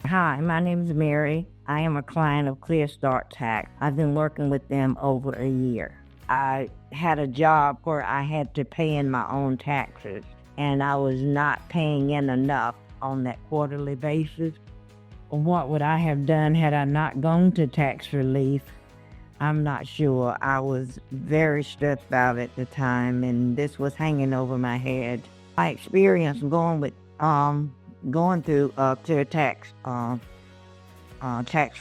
Hi, my name is Mary. I am a client of Clear Start Tax. I've been working with them over a year. I had a job where I had to pay in my own taxes, and I was not paying in enough on that quarterly basis. What would I have done had I not gone to tax relief? I'm not sure. I was very stressed out at the time, and this was hanging over my head. My experience going through clear tax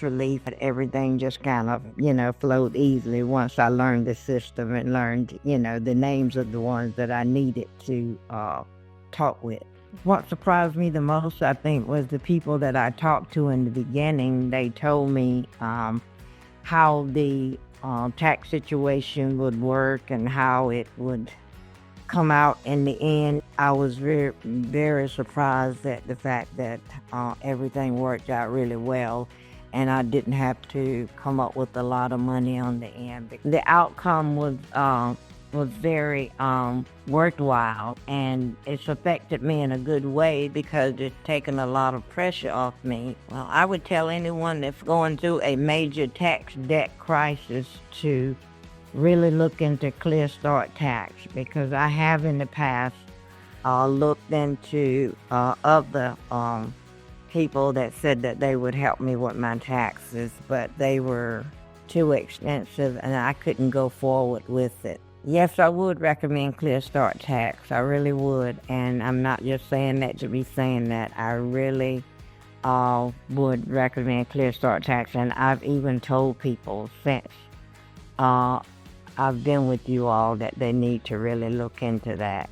relief, and everything just kind of flowed easily once I learned the system and learned the names of the ones that I needed to talk with. What surprised me the most, I think, was the people that I talked to in the beginning. They told me how the tax situation would work and how it would come out in the end. I was very, very surprised at the fact that everything worked out really well, and I didn't have to come up with a lot of money on the end. The outcome was very worthwhile, and it's affected me in a good way because it's taken a lot of pressure off me. Well, I would tell anyone that's going through a major tax debt crisis to really look into Clear Start Tax, because I have in the past looked into other people that said that they would help me with my taxes, but they were too expensive and I couldn't go forward with it. Yes, I would recommend Clear Start Tax. I really would, and I'm not just saying that to be saying that. I really would recommend Clear Start Tax, and I've even told people since I've been with you all that they need to really look into that.